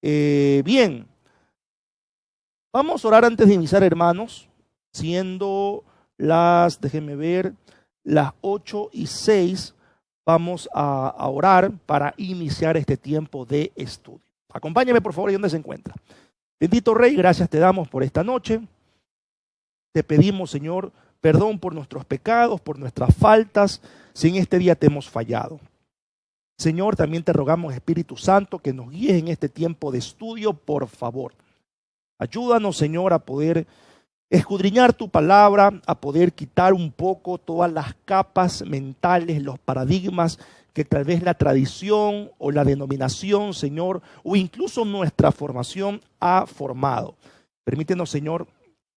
Bien, vamos a orar antes de iniciar, hermanos, siendo déjenme ver, las 8:06, vamos a orar para iniciar este tiempo de estudio. Acompáñame, por favor, ahí donde se encuentra. Bendito Rey, gracias te damos por esta noche. Te pedimos, Señor, perdón por nuestros pecados, por nuestras faltas, si en este día te hemos fallado. Señor, también te rogamos, Espíritu Santo, que nos guíes en este tiempo de estudio, por favor. Ayúdanos, Señor, a poder escudriñar tu palabra, a poder quitar un poco todas las capas mentales, los paradigmas que tal vez la tradición o la denominación, Señor, o incluso nuestra formación ha formado. Permítenos, Señor,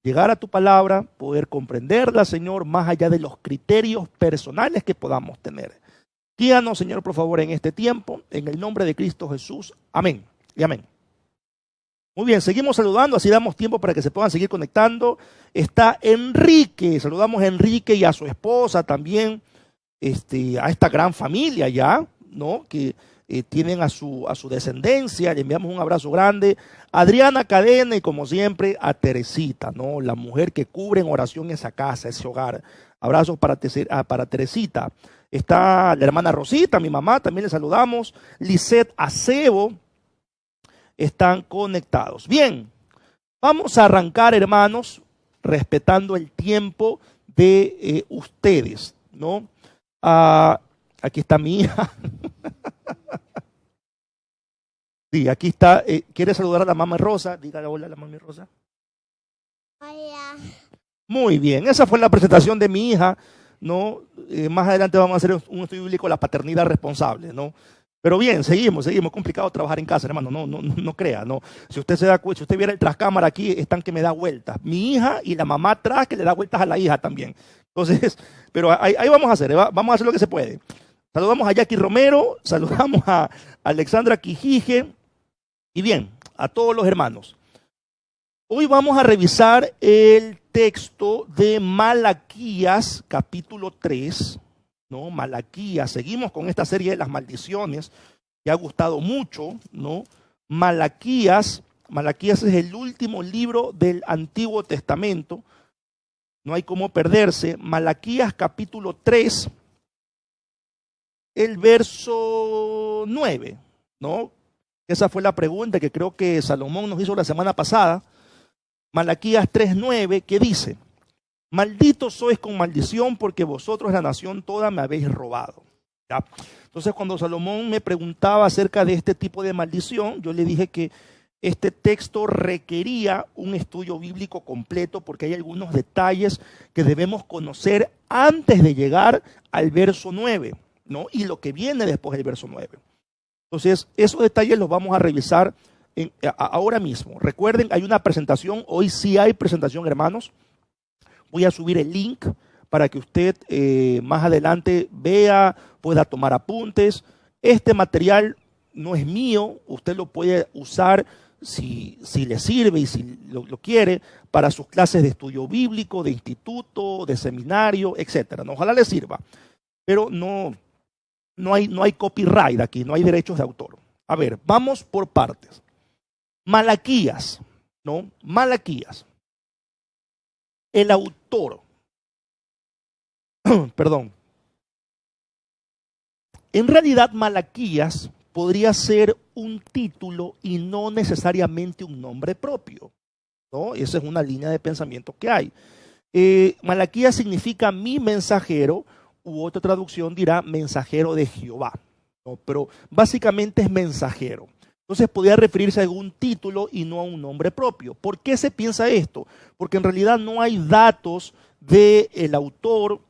llegar a tu palabra, poder comprenderla, Señor, más allá de los criterios personales que podamos tener. Guíanos, Señor, por favor, en este tiempo, en el nombre de Cristo Jesús. Amén y amén. Muy bien, seguimos saludando, así damos tiempo para que se puedan seguir conectando. Está Enrique, saludamos a Enrique y a su esposa también, a esta gran familia ya, ¿no? Que tienen a su descendencia. Le enviamos un abrazo grande. Adriana Cadena y, como siempre, a Teresita, ¿no? La mujer que cubre en oración esa casa, ese hogar. Abrazos para Teresita. Está la hermana Rosita, mi mamá, también le saludamos. Lisette Acebo. Están conectados. Bien, vamos a arrancar, hermanos, respetando el tiempo de ustedes, ¿no? Aquí está mi hija. Sí, aquí está. ¿Quiere saludar a la mamá Rosa? Dígale hola a la mamá Rosa. Hola. Muy bien, esa fue la presentación de mi hija, ¿no? Más adelante vamos a hacer un estudio bíblico de la paternidad responsable, ¿no? Pero bien, seguimos. Complicado trabajar en casa, hermano, no crea, ¿no? Si usted se da cuenta, si usted viera el trascámara aquí, están que me da vueltas. Mi hija y la mamá atrás que le da vueltas a la hija también. Entonces, pero ahí vamos a hacer, vamos a hacer lo que se puede. Saludamos a Jackie Romero, saludamos a Alexandra Quijije y bien, a todos los hermanos. Hoy vamos a revisar el texto de Malaquías, capítulo 3. ¿No? Malaquías, seguimos con esta serie de las maldiciones que ha gustado mucho, ¿no? Malaquías es el último libro del Antiguo Testamento, no hay cómo perderse. Malaquías capítulo 3, el verso 9, ¿no? Esa fue la pregunta que creo que Salomón nos hizo la semana pasada. Malaquías 3:9, que dice: malditos sois con maldición, porque vosotros, la nación toda, me habéis robado. ¿Ya? Entonces, cuando Salomón me preguntaba acerca de este tipo de maldición, yo le dije que este texto requería un estudio bíblico completo, porque hay algunos detalles que debemos conocer antes de llegar al verso 9, ¿no? Y lo que viene después del verso 9. Entonces, esos detalles los vamos a revisar ahora mismo. Recuerden, hay una presentación, hoy sí hay presentación, hermanos. Voy a subir el link para que usted más adelante vea, pueda tomar apuntes. Este material no es mío, usted lo puede usar si le sirve y si lo quiere para sus clases de estudio bíblico, de instituto, de seminario, etcétera. Ojalá le sirva, pero no hay copyright aquí, no hay derechos de autor. A ver, vamos por partes. Malaquías, ¿no? Malaquías. El autor, perdón, en realidad Malaquías podría ser un título y no necesariamente un nombre propio, ¿no? Esa es una línea de pensamiento que hay. Malaquías significa mi mensajero, u otra traducción dirá mensajero de Jehová, ¿no? Pero básicamente es mensajero. Entonces podría referirse a algún título y no a un nombre propio. ¿Por qué se piensa esto? Porque en realidad no hay datos del autor,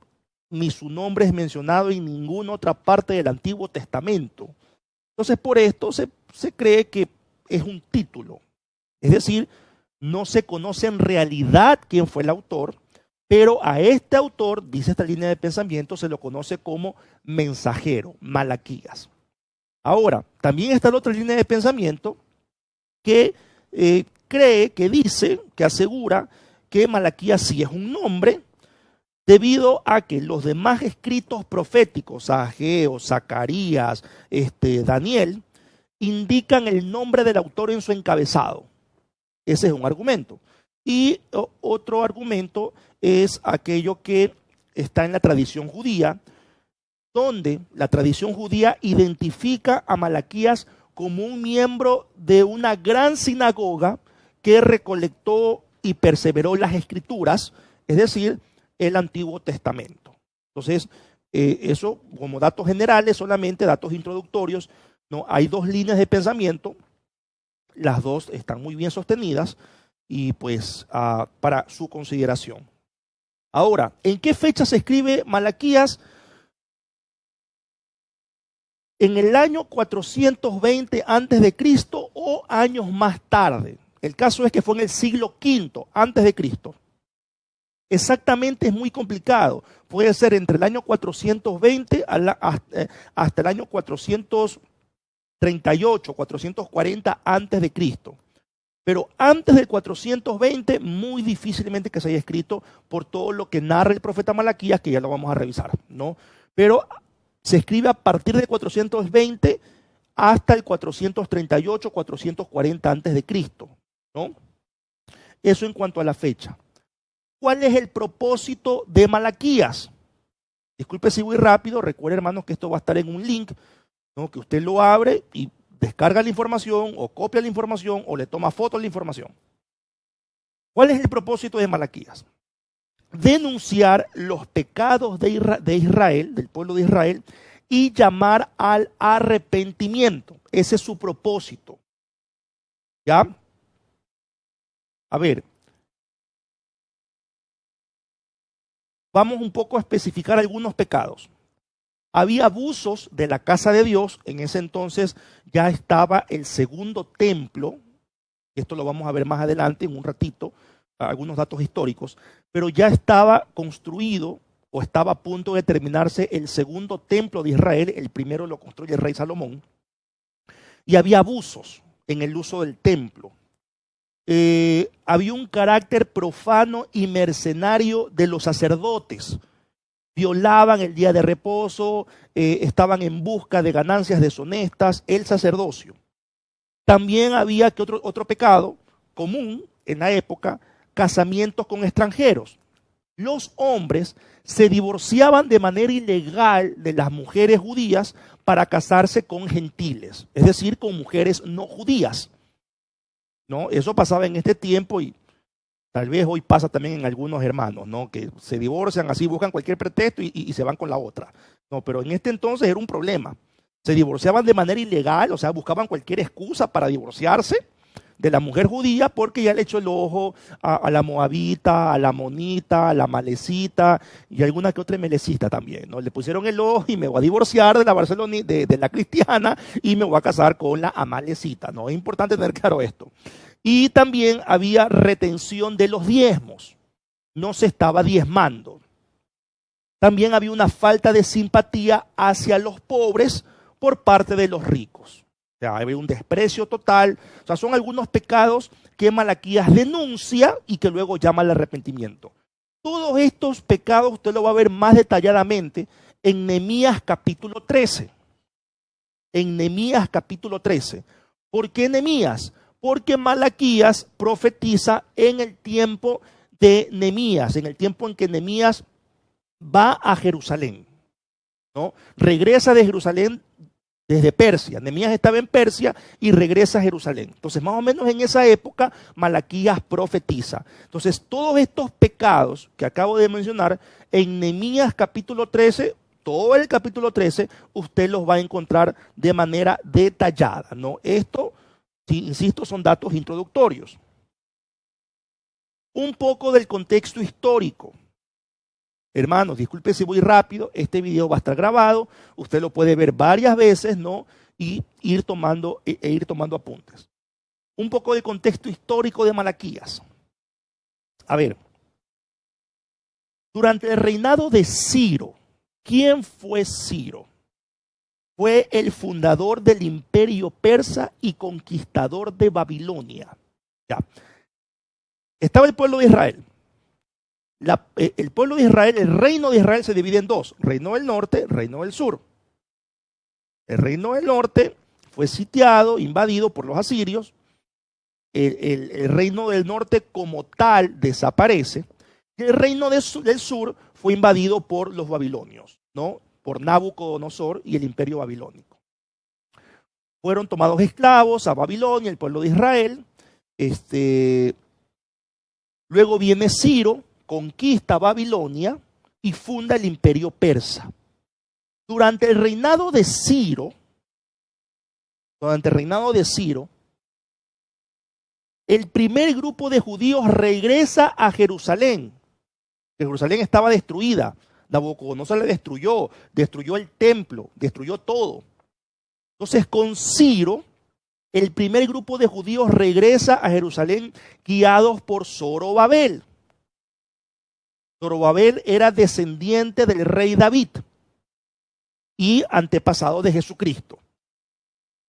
ni su nombre es mencionado en ninguna otra parte del Antiguo Testamento. Entonces por esto se cree que es un título. Es decir, no se conoce en realidad quién fue el autor, pero a este autor, dice esta línea de pensamiento, se lo conoce como mensajero, Malaquías. Ahora, también está la otra línea de pensamiento que cree, que dice, que asegura que Malaquías sí es un nombre, debido a que los demás escritos proféticos, Ageo, Zacarías, Daniel, indican el nombre del autor en su encabezado. Ese es un argumento. Y otro argumento es aquello que está en la tradición judía, donde la tradición judía identifica a Malaquías como un miembro de una gran sinagoga que recolectó y perseveró las escrituras, es decir, el Antiguo Testamento. Entonces, eso como datos generales, solamente datos introductorios, ¿no? Hay dos líneas de pensamiento, las dos están muy bien sostenidas y pues para su consideración. Ahora, ¿en qué fecha se escribe Malaquías? En el año 420 antes de Cristo o años más tarde. El caso es que fue en el siglo V antes de Cristo. Exactamente es muy complicado. Puede ser entre el año 420 hasta el año 438, 440 antes de Cristo. Pero antes del 420, muy difícilmente que se haya escrito por todo lo que narra el profeta Malaquías, que ya lo vamos a revisar, ¿no? Pero se escribe a partir de 420 hasta el 438, 440 antes de Cristo, ¿no? Eso en cuanto a la fecha. ¿Cuál es el propósito de Malaquías? Disculpe si voy rápido, recuerde hermanos que esto va a estar en un link, ¿no? Que usted lo abre y descarga la información o copia la información o le toma foto de la información. ¿Cuál es el propósito de Malaquías? Denunciar los pecados de Israel, del pueblo de Israel, y llamar al arrepentimiento. Ese es su propósito. ¿Ya? A ver, vamos un poco a especificar algunos pecados. Había abusos de la casa de Dios. En ese entonces ya estaba el segundo templo. Esto lo vamos a ver más adelante en un ratito, algunos datos históricos. Pero ya estaba construido o estaba a punto de terminarse el segundo templo de Israel. El primero lo construye el rey Salomón. Y había abusos en el uso del templo. Había un carácter profano y mercenario de los sacerdotes. Violaban el día de reposo, estaban en busca de ganancias deshonestas, el sacerdocio. También había que otro pecado común en la época, casamientos con extranjeros. Los hombres se divorciaban de manera ilegal de las mujeres judías para casarse con gentiles, es decir, con mujeres no judías, ¿no? Eso pasaba en este tiempo y tal vez hoy pasa también en algunos hermanos, ¿no? Que se divorcian así, buscan cualquier pretexto y se van con la otra. No, pero en este entonces era un problema. Se divorciaban de manera ilegal, o sea, buscaban cualquier excusa para divorciarse de la mujer judía porque ya le echó el ojo a la moabita, a la amonita, a la malecita y alguna que otra melecista también, ¿no? Le pusieron el ojo y me voy a divorciar de la de la cristiana y me voy a casar con la amalecita, ¿no? Es importante tener claro esto. Y también había retención de los diezmos. No se estaba diezmando. También había una falta de simpatía hacia los pobres por parte de los ricos. O sea, había un desprecio total. O sea, son algunos pecados que Malaquías denuncia y que luego llama al arrepentimiento. Todos estos pecados usted lo va a ver más detalladamente en Nehemías capítulo 13. En Nehemías capítulo 13. ¿Por qué Nehemías? Porque Malaquías profetiza en el tiempo de Nehemías, en el tiempo en que Nehemías va a Jerusalén, ¿no? Regresa de Jerusalén desde Persia. Nehemías estaba en Persia y regresa a Jerusalén. Entonces, más o menos en esa época, Malaquías profetiza. Entonces, todos estos pecados que acabo de mencionar, en Nehemías capítulo 13, todo el capítulo 13, usted los va a encontrar de manera detallada, ¿no? Esto, insisto, son datos introductorios. Un poco del contexto histórico. Hermanos, disculpe si voy rápido, este video va a estar grabado, usted lo puede ver varias veces, ¿no? Y ir tomando apuntes. Un poco de contexto histórico de Malaquías. A ver, durante el reinado de Ciro, ¿quién fue Ciro? Fue el fundador del imperio persa y conquistador de Babilonia. Ya. Estaba el pueblo de Israel. El pueblo de Israel, el reino de Israel se divide en dos, reino del norte, reino del sur. El reino del norte fue sitiado, invadido por los asirios. El reino del norte como tal desaparece. El reino del sur fue invadido por los babilonios, ¿no? Por Nabucodonosor y el imperio babilónico. Fueron tomados esclavos a Babilonia, el pueblo de Israel. Luego viene Ciro, conquista Babilonia y funda el imperio persa. Durante el reinado de Ciro, el primer grupo de judíos regresa a Jerusalén. Jerusalén estaba destruida. Nabucodonosor la destruyó el templo, destruyó todo. Entonces con Ciro, el primer grupo de judíos regresa a Jerusalén guiados por Zorobabel. Zorobabel era descendiente del rey David y antepasado de Jesucristo.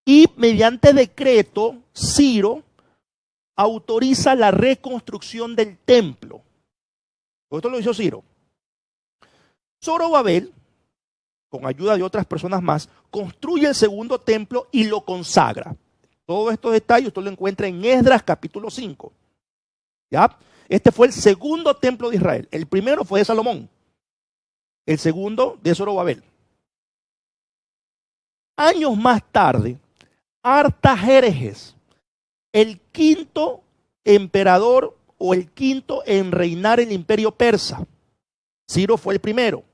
Y mediante decreto, Ciro autoriza la reconstrucción del templo. Esto lo hizo Ciro. Zorobabel, con ayuda de otras personas más, construye el segundo templo y lo consagra. Todos estos detalles usted lo encuentra en Esdras capítulo 5. ¿Ya? Este fue el segundo templo de Israel. El primero fue de Salomón. El segundo de Zorobabel. Años más tarde, Artajerjes, el quinto emperador o el quinto en reinar el imperio persa. Ciro fue el primero.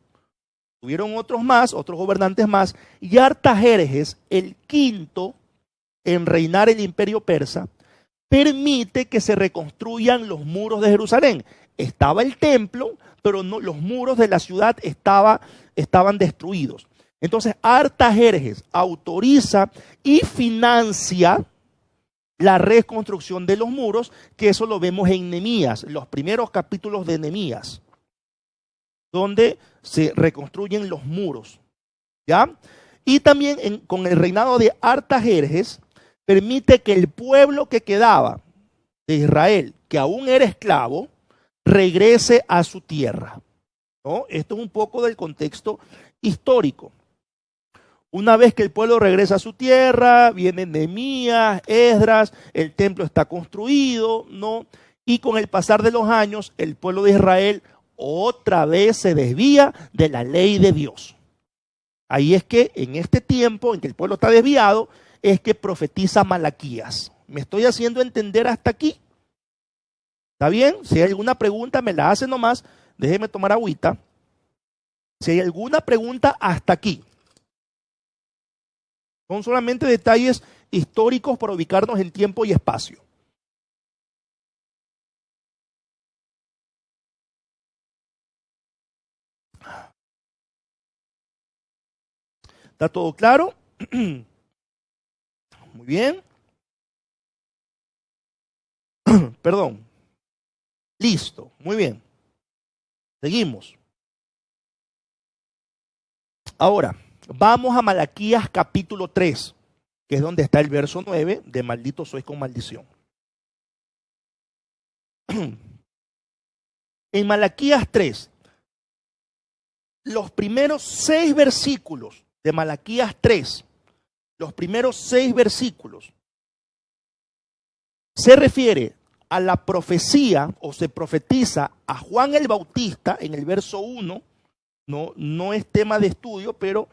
Tuvieron otros más, otros gobernantes más. Y Artajerjes, el quinto en reinar el imperio persa, permite que se reconstruyan los muros de Jerusalén. Estaba el templo, pero no, los muros de la ciudad estaban destruidos. Entonces Artajerjes autoriza y financia la reconstrucción de los muros, que eso lo vemos en Nehemías, los primeros capítulos de Nehemías, donde se reconstruyen los muros. ¿Ya? Y también con el reinado de Artajerjes, permite que el pueblo que quedaba de Israel, que aún era esclavo, regrese a su tierra, ¿no? Esto es un poco del contexto histórico. Una vez que el pueblo regresa a su tierra, vienen Nehemías, Esdras, el templo está construido, ¿no? Y con el pasar de los años, el pueblo de Israel otra vez se desvía de la ley de Dios. Ahí es que en este tiempo en que el pueblo está desviado, es que profetiza Malaquías. ¿Me estoy haciendo entender hasta aquí? ¿Está bien? Si hay alguna pregunta, me la hace nomás. Déjeme tomar agüita. Si hay alguna pregunta hasta aquí. Son solamente detalles históricos para ubicarnos en tiempo y espacio. ¿Está todo claro? Muy bien. Perdón. Listo. Muy bien. Seguimos. Ahora, vamos a Malaquías capítulo 3, que es donde está el verso 9 de maldito sois con maldición. En Malaquías 3, los primeros 6 versículos de Malaquías 3, los primeros 6 versículos, se refiere a la profecía o se profetiza a Juan el Bautista en el verso 1. No es tema de estudio, pero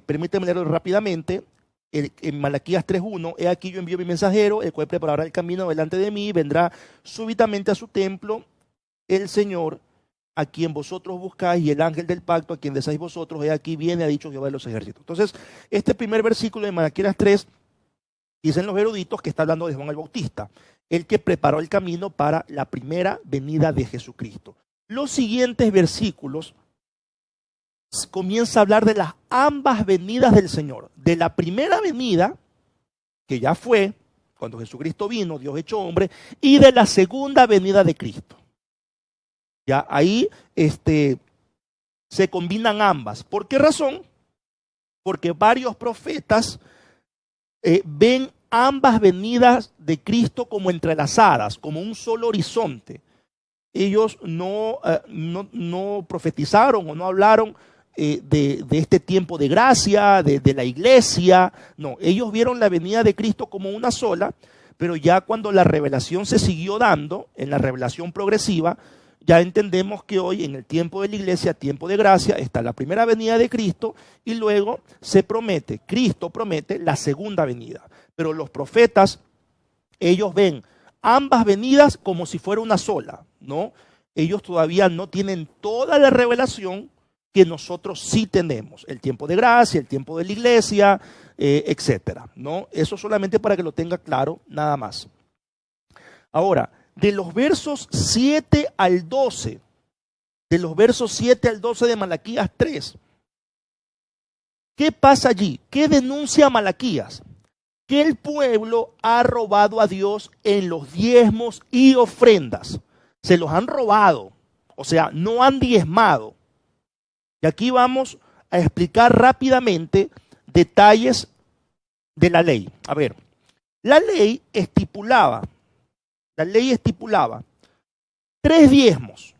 permíteme leerlo rápidamente. En Malaquías 3:1, he aquí yo envío mi mensajero, el cual preparará el camino delante de mí, vendrá súbitamente a su templo el Señor, a quien vosotros buscáis, y el ángel del pacto, a quien deseáis vosotros, he aquí viene, ha dicho Jehová de los ejércitos. Entonces, este primer versículo de Malaquías 3, dicen los eruditos que está hablando de Juan el Bautista, el que preparó el camino para la primera venida de Jesucristo. Los siguientes versículos comienza a hablar de las ambas venidas del Señor. De la primera venida, que ya fue, cuando Jesucristo vino, Dios hecho hombre, y de la segunda venida de Cristo. Ya ahí se combinan ambas. ¿Por qué razón? Porque varios profetas ven ambas venidas de Cristo como entrelazadas, como un solo horizonte. Ellos no profetizaron o no hablaron de este tiempo de gracia, de la iglesia. No, ellos vieron la venida de Cristo como una sola, pero ya cuando la revelación se siguió dando, en la revelación progresiva, ya entendemos que hoy en el tiempo de la iglesia, tiempo de gracia, está la primera venida de Cristo y luego Cristo promete la segunda venida. Pero los profetas, ellos ven ambas venidas como si fuera una sola, ¿no? Ellos todavía no tienen toda la revelación que nosotros sí tenemos. El tiempo de gracia, el tiempo de la iglesia, etcétera, ¿no? Eso solamente para que lo tenga claro, nada más. Ahora, de los versos 7 al 12, de Malaquías 3, ¿qué pasa allí? ¿Qué denuncia Malaquías? Que el pueblo ha robado a Dios en los diezmos y ofrendas. Se los han robado, o sea, no han diezmado. Y aquí vamos a explicar rápidamente detalles de la ley. A ver, la ley estipulaba tres diezmos.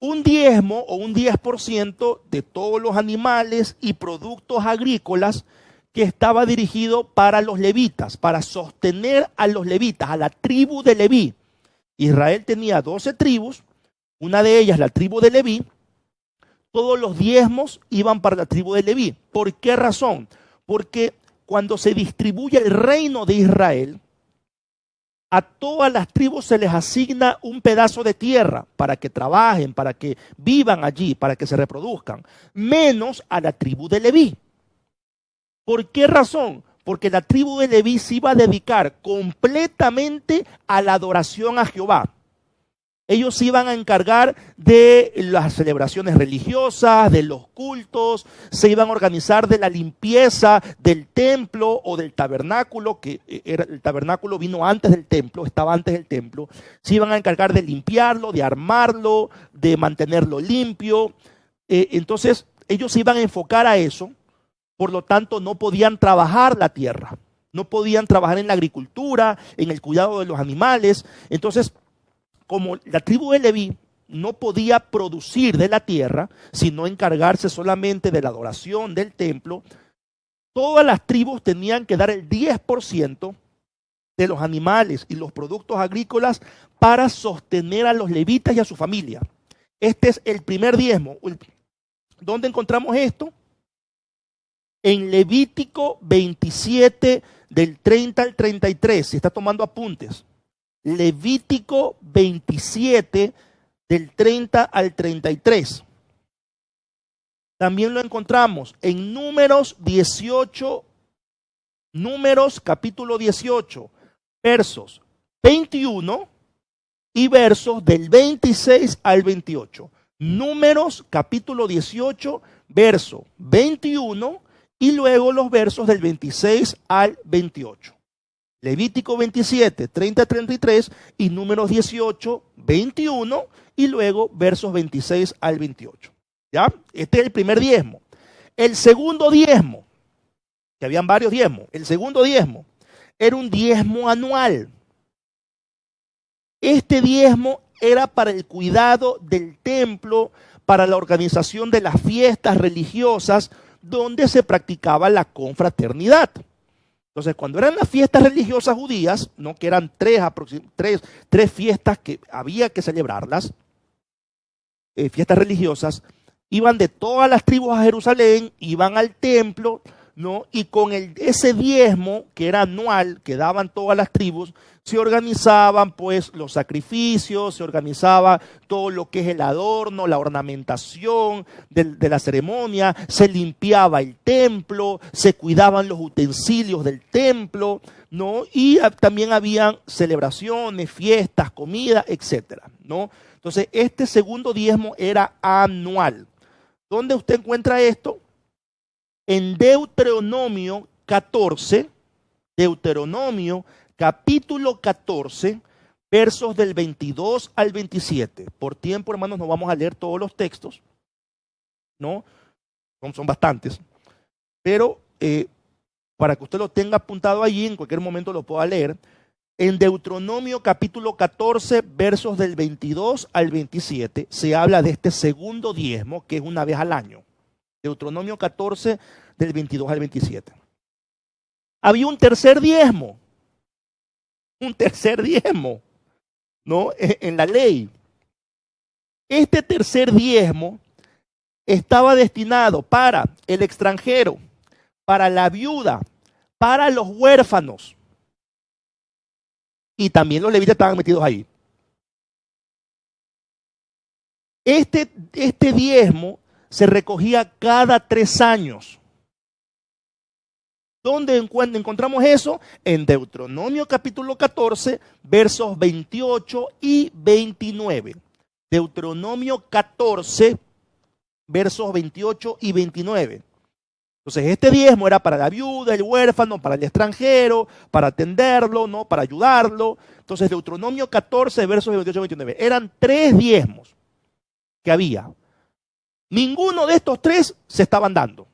Un diezmo o un 10% de todos los animales y productos agrícolas que estaba dirigido para los levitas, para sostener a los levitas, a la tribu de Leví. Israel tenía 12 tribus, una de ellas la tribu de Leví. Todos los diezmos iban para la tribu de Leví. ¿Por qué razón? Porque cuando se distribuye el reino de Israel, a todas las tribus se les asigna un pedazo de tierra para que trabajen, para que vivan allí, para que se reproduzcan, menos a la tribu de Leví. ¿Por qué razón? Porque la tribu de Leví se iba a dedicar completamente a la adoración a Jehová. Ellos se iban a encargar de las celebraciones religiosas, de los cultos, se iban a organizar de la limpieza del templo o del tabernáculo, el tabernáculo vino antes del templo, estaba antes del templo. Se iban a encargar de limpiarlo, de armarlo, de mantenerlo limpio. Entonces, ellos se iban a enfocar a eso, por lo tanto, no podían trabajar la tierra, no podían trabajar en la agricultura, en el cuidado de los animales. Entonces, como la tribu de Leví no podía producir de la tierra, sino encargarse solamente de la adoración del templo, todas las tribus tenían que dar el 10% de los animales y los productos agrícolas para sostener a los levitas y a su familia. Este es el primer diezmo. ¿Dónde encontramos esto? En Levítico 27, del 30 al 33, si está tomando apuntes. Levítico 27, del 30 al 33. También lo encontramos en Números 18, Números capítulo 18, versos 21 y versos del 26 al 28. Números capítulo 18, verso 21 y luego los versos del 26 al 28. Levítico 27, 30 a 33 y Números 18, 21 y luego versos 26 al 28. ¿Ya? Este es el primer diezmo. El segundo diezmo, que habían varios diezmos, el segundo diezmo era un diezmo anual. Este diezmo era para el cuidado del templo, para la organización de las fiestas religiosas donde se practicaba la confraternidad. Entonces, cuando eran las fiestas religiosas judías, ¿no? Que eran tres fiestas que había que celebrarlas, fiestas religiosas, iban de todas las tribus a Jerusalén, iban al templo, ¿no? Y con ese diezmo, que era anual, que daban todas las tribus, se organizaban pues los sacrificios, se organizaba todo lo que es el adorno, la ornamentación de la ceremonia, se limpiaba el templo, se cuidaban los utensilios del templo, ¿no? Y también habían celebraciones, fiestas, comida, etcétera, ¿no? Entonces, este segundo diezmo era anual. ¿Dónde usted encuentra esto? En Deuteronomio 14, Deuteronomio capítulo 14, versos del 22 al 27. Por tiempo, hermanos, no vamos a leer todos los textos, ¿no? Son bastantes. Pero para que usted lo tenga apuntado allí, en cualquier momento lo pueda leer. En Deuteronomio capítulo 14, versos del 22 al 27, se habla de este segundo diezmo, que es una vez al año. Deuteronomio 14, del 22 al 27. Había un tercer diezmo, ¿no? En la ley. Este tercer diezmo estaba destinado para el extranjero, para la viuda, para los huérfanos. Y también los levitas estaban metidos ahí. Este diezmo se recogía cada 3 años. ¿Dónde encontramos eso? En Deuteronomio capítulo 14, versos 28 y 29. Deuteronomio 14, versos 28 y 29. Entonces, este diezmo era para la viuda, el huérfano, para el extranjero, para atenderlo, ¿no? Para ayudarlo. Entonces, Deuteronomio 14, versos 28 y 29. Eran 3 diezmos que había. Ninguno de estos 3 se estaban dando.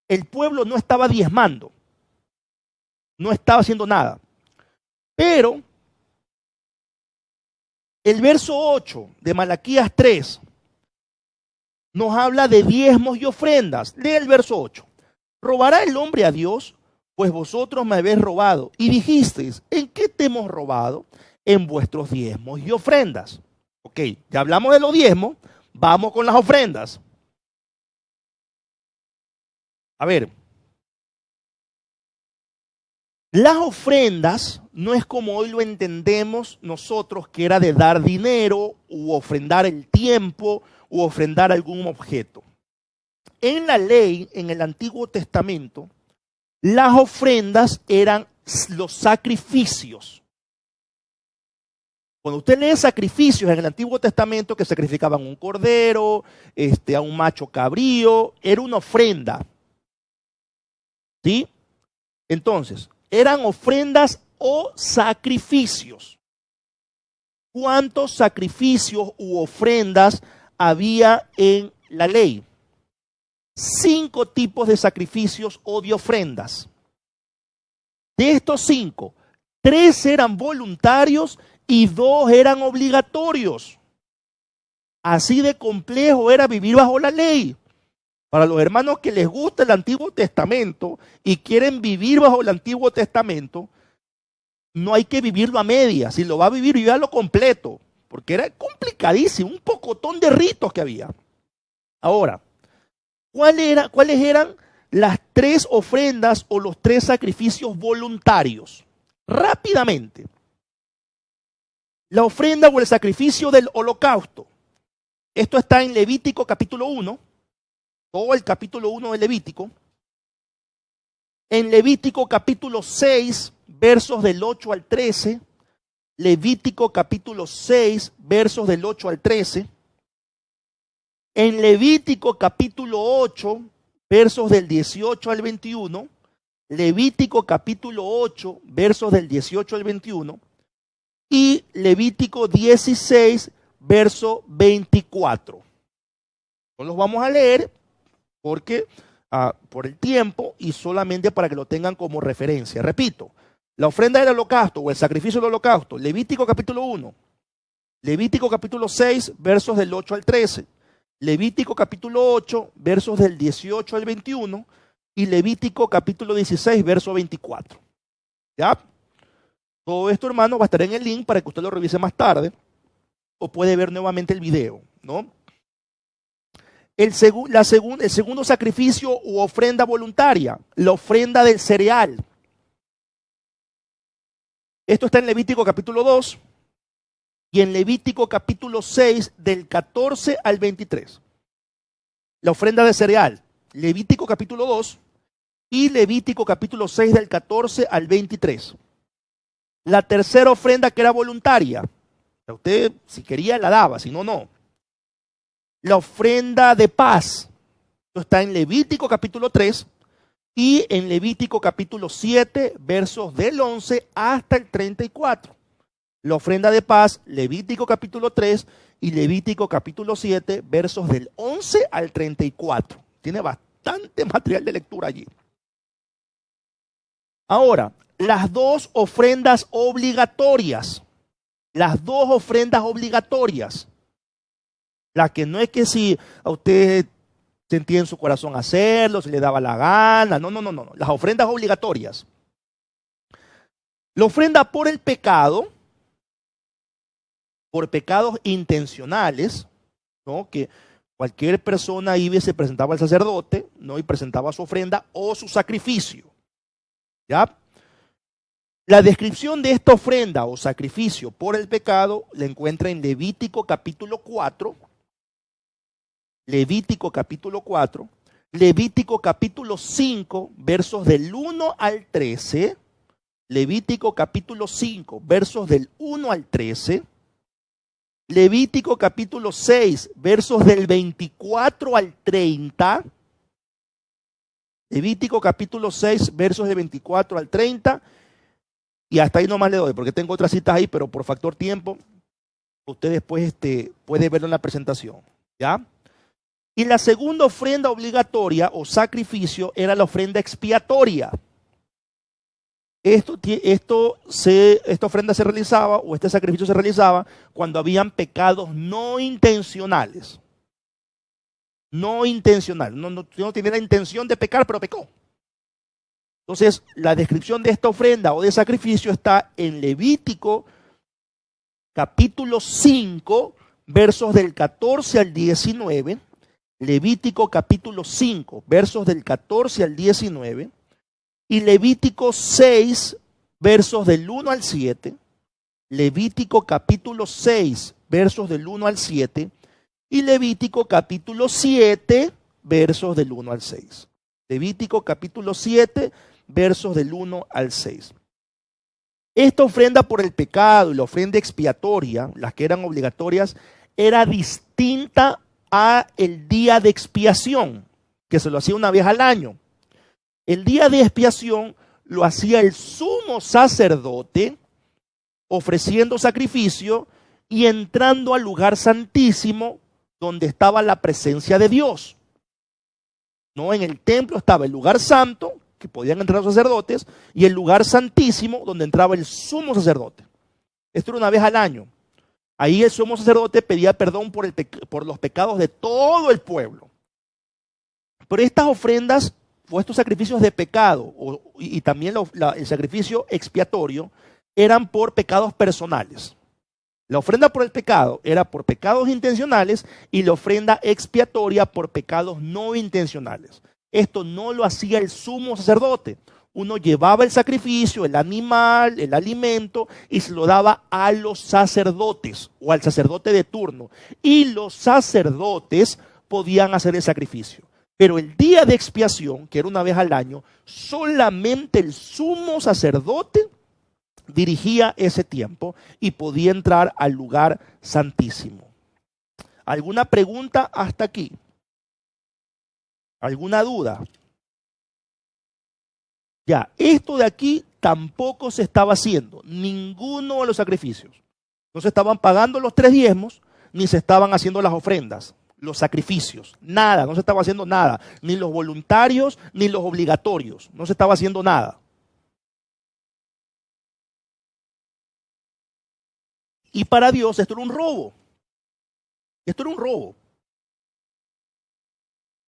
El pueblo no estaba diezmando. No estaba haciendo nada. Pero, el verso 8 de Malaquías 3 nos habla de diezmos y ofrendas. Lee el verso 8. ¿Robará el hombre a Dios? Pues vosotros me habéis robado. Y dijisteis, ¿en qué te hemos robado? En vuestros diezmos y ofrendas. Ok, ya hablamos de los diezmos. Vamos con las ofrendas. A ver. Las ofrendas no es como hoy lo entendemos nosotros, que era de dar dinero u ofrendar el tiempo u ofrendar algún objeto. En la ley, en el Antiguo Testamento, las ofrendas eran los sacrificios. Cuando usted lee sacrificios en el Antiguo Testamento, que sacrificaban un cordero, a un macho cabrío, era una ofrenda. ¿Sí? Entonces, eran ofrendas o sacrificios. ¿Cuántos sacrificios u ofrendas había en la ley? 5 tipos de sacrificios o de ofrendas. De estos 5, 3 eran voluntarios y 2 eran obligatorios. Así de complejo era vivir bajo la ley. Para los hermanos que les gusta el Antiguo Testamento y quieren vivir bajo el Antiguo Testamento, no hay que vivirlo a medias. Si lo va a vivir, vívalo completo. Porque era complicadísimo, un pocotón de ritos que había. Ahora, ¿cuáles eran las 3 ofrendas o los 3 sacrificios voluntarios? Rápidamente. La ofrenda o el sacrificio del holocausto. Esto está en Levítico capítulo 1. Todo el capítulo 1 de Levítico. En Levítico capítulo 6, versos del 8 al 13. Levítico capítulo 6, versos del 8 al 13. En Levítico capítulo 8, versos del 18 al 21. Levítico capítulo 8, versos del 18 al 21. Y Levítico 16, verso 24. No los vamos a leer porque por el tiempo y solamente para que lo tengan como referencia. Repito, la ofrenda del holocausto o el sacrificio del holocausto, Levítico capítulo 1, Levítico capítulo 6, versos del 8 al 13, Levítico capítulo 8, versos del 18 al 21 y Levítico capítulo 16, verso 24. ¿Ya? Todo esto, hermano, va a estar en el link para que usted lo revise más tarde o puede ver nuevamente el video, ¿no? El segundo sacrificio u ofrenda voluntaria, la ofrenda del cereal. Esto está en Levítico capítulo 2 y en Levítico capítulo 6 del 14 al 23. La ofrenda de cereal, Levítico capítulo 2 y Levítico capítulo 6 del 14 al 23. La tercera ofrenda que era voluntaria. Usted si quería la daba, si no, no. La ofrenda de paz. Esto está en Levítico capítulo 3 y en Levítico capítulo 7, versos del 11 hasta el 34. La ofrenda de paz, Levítico capítulo 3 y Levítico capítulo 7, versos del 11 al 34. Tiene bastante material de lectura allí. Ahora, las dos ofrendas obligatorias. Las dos ofrendas obligatorias. La que no es que si a usted sentía en su corazón hacerlo, si le daba la gana. No. Las ofrendas obligatorias. La ofrenda por el pecado, por pecados intencionales, ¿no? Que cualquier persona iba y se presentaba al sacerdote, ¿no? Y presentaba su ofrenda o su sacrificio. ¿Ya? La descripción de esta ofrenda o sacrificio por el pecado la encuentra en Levítico capítulo 4, Levítico capítulo 4, Levítico capítulo 5, versos del 1 al 13, Levítico capítulo 5, versos del 1 al 13, Levítico capítulo 6, versos del 24 al 30, Levítico capítulo 6, versos del 24 al 30, y hasta ahí nomás le doy, porque tengo otras citas ahí, pero por factor tiempo, usted después puede verlo en la presentación, ¿ya? Y la segunda ofrenda obligatoria o sacrificio era la ofrenda expiatoria. Esta ofrenda se realizaba, o este sacrificio se realizaba, cuando habían pecados no intencionales. No intencional. No tenía la intención de pecar, pero pecó. Entonces, la descripción de esta ofrenda o de sacrificio está en Levítico capítulo 5, versos del 14 al 19. Levítico capítulo 5, versos del 14 al 19. Y Levítico 6, versos del 1 al 7. Levítico capítulo 6, versos del 1 al 7. Y Levítico capítulo 7, versos del 1 al 6. Levítico capítulo 7, versos del 1 al 6. Esta ofrenda por el pecado y la ofrenda expiatoria, las que eran obligatorias, era distinta a el día de expiación, que se lo hacía una vez al año. El día de expiación lo hacía el sumo sacerdote, ofreciendo sacrificio y entrando al lugar santísimo donde estaba la presencia de Dios. No, en el templo estaba el lugar santo, que podían entrar los sacerdotes, y el lugar santísimo, donde entraba el sumo sacerdote. Esto era una vez al año. Ahí el sumo sacerdote pedía perdón por los pecados de todo el pueblo. Pero estas ofrendas o estos sacrificios de pecado y también el sacrificio expiatorio eran por pecados personales. La ofrenda por el pecado era por pecados intencionales y la ofrenda expiatoria por pecados no intencionales. Esto no lo hacía el sumo sacerdote. Uno llevaba el sacrificio, el animal, el alimento y se lo daba a los sacerdotes o al sacerdote de turno. Y los sacerdotes podían hacer el sacrificio. Pero el día de expiación, que era una vez al año, solamente el sumo sacerdote dirigía ese tiempo y podía entrar al lugar santísimo. ¿Alguna pregunta hasta aquí? ¿Alguna duda? Ya, esto de aquí tampoco se estaba haciendo, ninguno de los sacrificios. No se estaban pagando los 3 diezmos, ni se estaban haciendo las ofrendas, los sacrificios, nada, no se estaba haciendo nada, ni los voluntarios, ni los obligatorios, no se estaba haciendo nada. Y para Dios esto era un robo. Esto era un robo.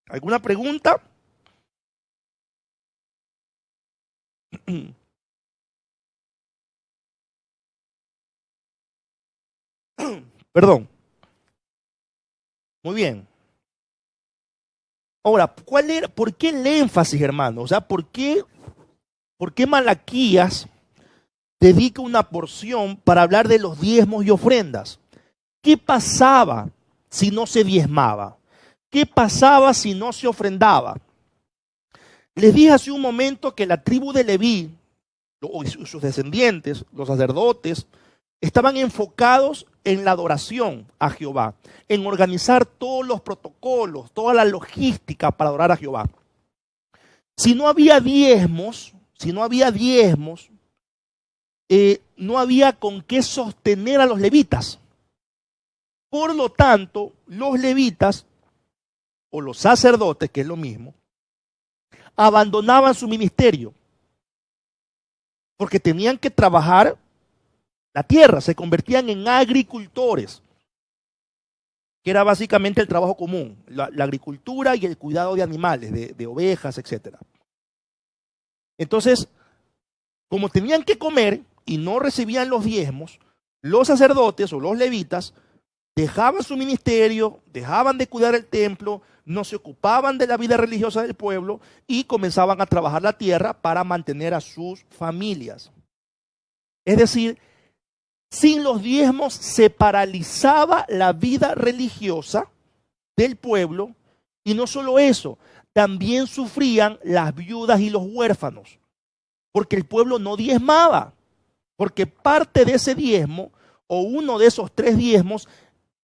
¿Alguna pregunta? Perdón. Muy bien. Ahora, ¿por qué el énfasis, hermano? O sea, ¿por qué Malaquías dedica una porción para hablar de los diezmos y ofrendas? ¿Qué pasaba si no se diezmaba? ¿Qué pasaba si no se ofrendaba? Les dije hace un momento que la tribu de Leví, o sus descendientes, los sacerdotes, estaban enfocados en la adoración a Jehová, en organizar todos los protocolos, toda la logística para adorar a Jehová. Si no había diezmos, no había con qué sostener a los levitas. Por lo tanto, los levitas, o los sacerdotes, que es lo mismo, abandonaban su ministerio. porque tenían que trabajar la tierra, se convertían en agricultores, que era básicamente el trabajo común, la agricultura y el cuidado de animales, de ovejas, etc. Entonces, como tenían que comer y no recibían los diezmos, los sacerdotes o los levitas dejaban su ministerio, dejaban de cuidar el templo, no se ocupaban de la vida religiosa del pueblo y comenzaban a trabajar la tierra para mantener a sus familias. Es decir, sin los diezmos se paralizaba la vida religiosa del pueblo, y no solo eso, también sufrían las viudas y los huérfanos, porque el pueblo no diezmaba, porque parte de ese diezmo o uno de esos 3 diezmos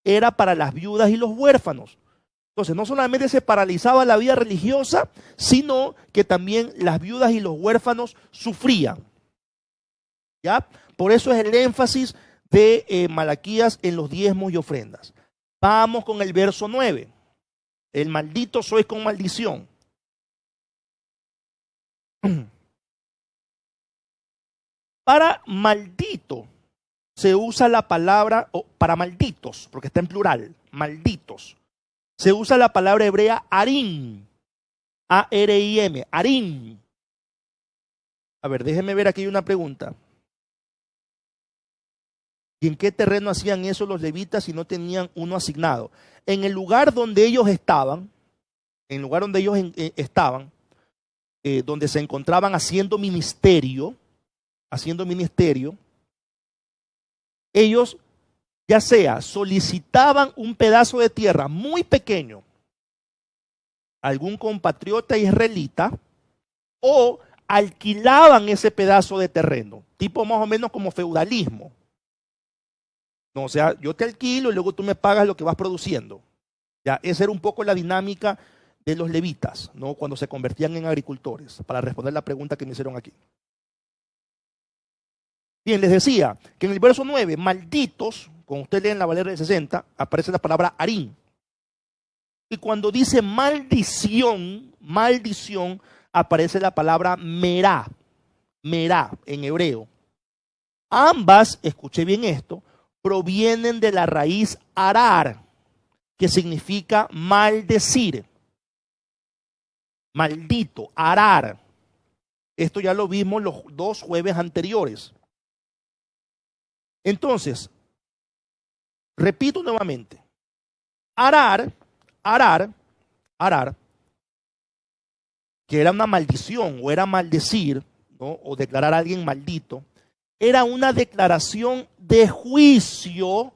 era para las viudas y los huérfanos. Entonces no solamente se paralizaba la vida religiosa, sino que también las viudas y los huérfanos sufrían. ¿Ya? Por eso es el énfasis de Malaquías en los diezmos y ofrendas. Vamos con el verso 9. El maldito sois con maldición. Para maldito se usa la palabra, o para malditos, porque está en plural, malditos, se usa la palabra hebrea arim, A-R-I-M, arim. A ver, déjenme ver, aquí hay una pregunta. ¿Y en qué terreno hacían eso los levitas si no tenían uno asignado? En el lugar donde ellos estaban, donde se encontraban haciendo ministerio, ellos ya sea solicitaban un pedazo de tierra muy pequeño a algún compatriota israelita, o alquilaban ese pedazo de terreno, tipo más o menos como feudalismo. No, o sea, yo te alquilo y luego tú me pagas lo que vas produciendo. Ya, esa era un poco la dinámica de los levitas, ¿no? Cuando se convertían en agricultores, para responder la pregunta que me hicieron aquí. Bien, les decía que en el verso 9, malditos, cuando usted lee en la Valera del 60, aparece la palabra arim. Y cuando dice maldición, aparece la palabra merá en hebreo. Ambas, escuché bien esto, provienen de la raíz arar, que significa maldecir. Maldito, arar. Esto ya lo vimos los 2 jueves anteriores. Entonces, repito nuevamente, arar, que era una maldición o era maldecir, ¿no? O declarar a alguien maldito, era una declaración de juicio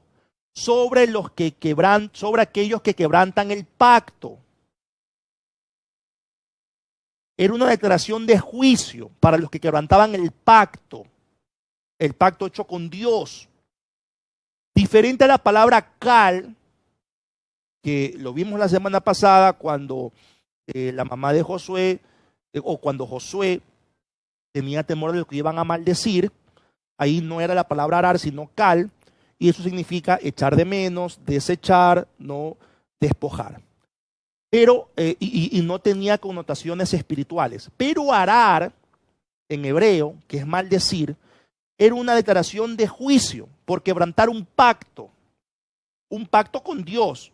sobre aquellos que quebrantan el pacto. Era una declaración de juicio para los que quebrantaban el pacto hecho con Dios. Diferente a la palabra cal, que lo vimos la semana pasada cuando la mamá de Josué, o cuando Josué tenía temor de lo que iban a maldecir. Ahí no era la palabra arar, sino cal, y eso significa echar de menos, desechar, no despojar. Pero, y no tenía connotaciones espirituales. Pero arar, en hebreo, que es maldecir, era una declaración de juicio por quebrantar un pacto con Dios,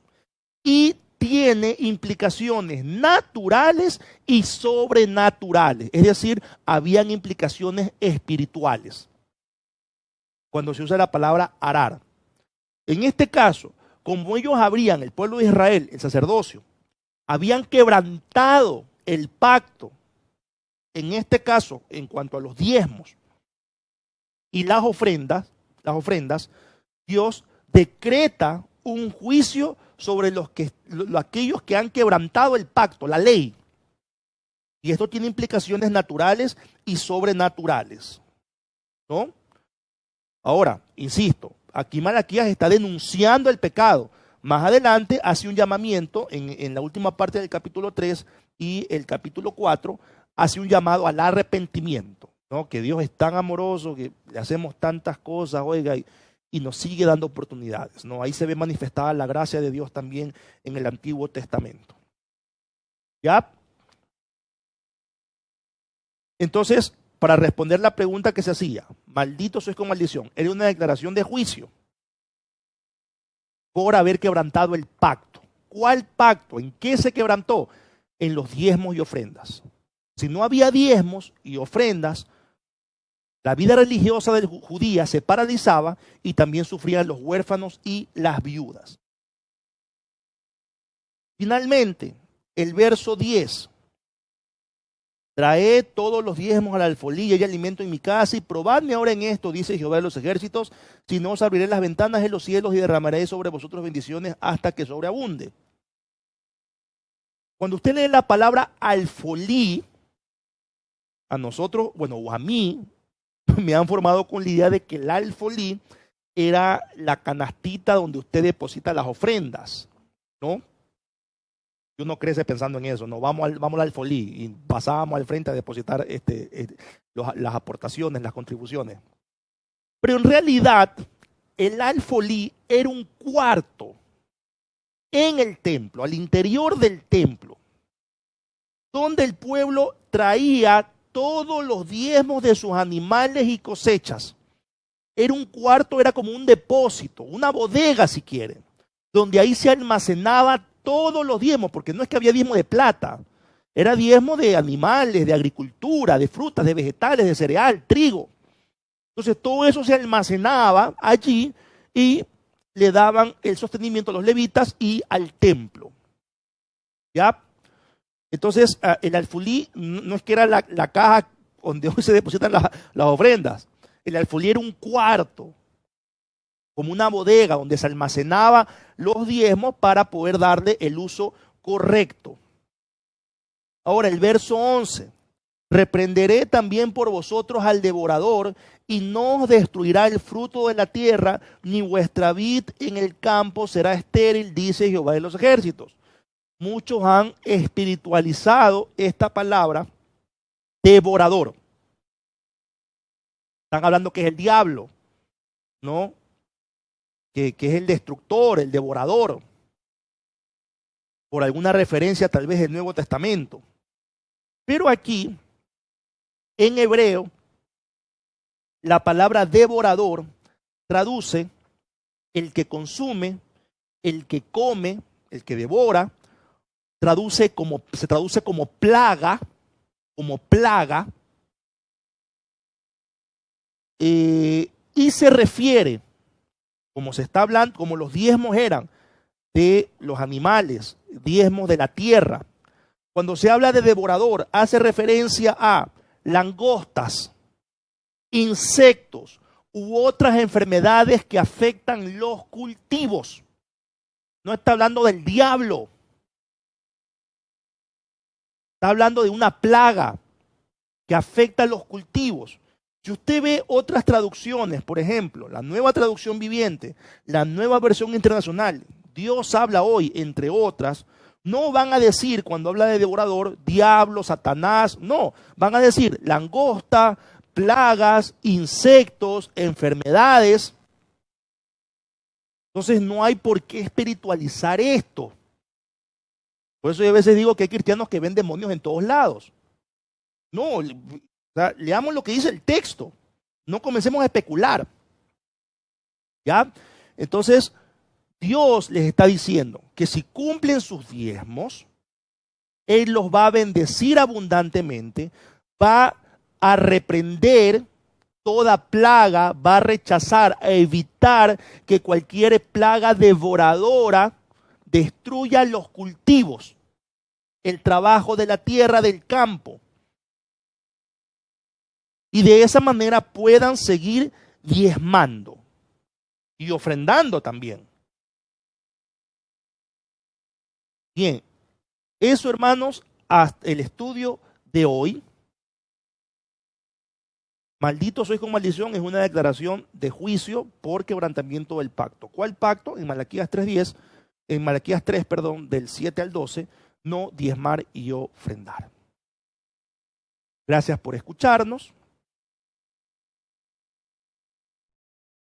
y tiene implicaciones naturales y sobrenaturales. Es decir, habían implicaciones espirituales cuando se usa la palabra arar. En este caso, como ellos el pueblo de Israel, el sacerdocio, habían quebrantado el pacto, en este caso, en cuanto a los diezmos y las ofrendas, Dios decreta un juicio sobre aquellos que han quebrantado el pacto, la ley. Y esto tiene implicaciones naturales y sobrenaturales, ¿no? Ahora, insisto, aquí Malaquías está denunciando el pecado. Más adelante hace un llamamiento en la última parte del capítulo 3 y el capítulo 4, hace un llamado al arrepentimiento, ¿no? Que Dios es tan amoroso, que le hacemos tantas cosas, oiga, y nos sigue dando oportunidades, ¿no? Ahí se ve manifestada la gracia de Dios también en el Antiguo Testamento. ¿Ya? Entonces, para responder la pregunta que se hacía, maldito sois con maldición, era una declaración de juicio por haber quebrantado el pacto. ¿Cuál pacto? ¿En qué se quebrantó? En los diezmos y ofrendas. Si no había diezmos y ofrendas, la vida religiosa del judía se paralizaba y también sufrían los huérfanos y las viudas. Finalmente, el verso 10. Traed todos los diezmos al alfolí y alimento en mi casa y probadme ahora en esto, dice Jehová de los ejércitos, si no os abriré las ventanas de los cielos y derramaré sobre vosotros bendiciones hasta que sobreabunde. Cuando usted lee la palabra alfolí, a nosotros, bueno, o a mí, me han formado con la idea de que el alfolí era la canastita donde usted deposita las ofrendas, ¿no? Yo no crece pensando en eso, no, vamos al alfolí y pasábamos al frente a depositar las aportaciones, las contribuciones. Pero en realidad, el alfolí era un cuarto en el templo, al interior del templo, donde el pueblo traía todos los diezmos de sus animales y cosechas. Era un cuarto, era como un depósito, una bodega si quieren, donde ahí se almacenaba todos los diezmos, porque no es que había diezmo de plata, era diezmo de animales, de agricultura, de frutas, de vegetales, de cereal, trigo. Entonces todo eso se almacenaba allí y le daban el sostenimiento a los levitas y al templo. ¿Ya? Entonces el alfolí no es que era la caja donde hoy se depositan las ofrendas. El alfolí era un cuarto, como una bodega donde se almacenaba los diezmos para poder darle el uso correcto. Ahora el verso 11. Reprenderé también por vosotros al devorador y no os destruirá el fruto de la tierra, ni vuestra vid en el campo será estéril, dice Jehová de los ejércitos. Muchos han espiritualizado esta palabra devorador. Están hablando que es el diablo, ¿no? Que es el destructor, el devorador, por alguna referencia tal vez del Nuevo Testamento. Pero aquí, en hebreo, la palabra devorador traduce el que consume, el que come, el que devora, se traduce como plaga, y se refiere, como se está hablando, como los diezmos eran de los animales, diezmos de la tierra. Cuando se habla de devorador, hace referencia a langostas, insectos u otras enfermedades que afectan los cultivos. No está hablando del diablo. Está hablando de una plaga que afecta a los cultivos. Si usted ve otras traducciones, por ejemplo, la Nueva Traducción Viviente, la Nueva Versión Internacional, Dios habla hoy, entre otras, no van a decir cuando habla de devorador, diablo, Satanás, no, van a decir langosta, plagas, insectos, enfermedades. Entonces no hay por qué espiritualizar esto. Por eso yo a veces digo que hay cristianos que ven demonios en todos lados. No, o sea, leamos lo que dice el texto. No comencemos a especular. ¿Ya? Entonces, Dios les está diciendo que si cumplen sus diezmos, Él los va a bendecir abundantemente, va a reprender toda plaga, va a rechazar, a evitar que cualquier plaga devoradora destruya los cultivos, el trabajo de la tierra, del campo. Y de esa manera puedan seguir diezmando y ofrendando también. Bien, eso, hermanos, hasta el estudio de hoy. Maldito sois con maldición es una declaración de juicio por quebrantamiento del pacto. ¿Cuál pacto? En Malaquías 3:10, en Malaquías 3, perdón, del 7 al 12, no diezmar y ofrendar. Gracias por escucharnos.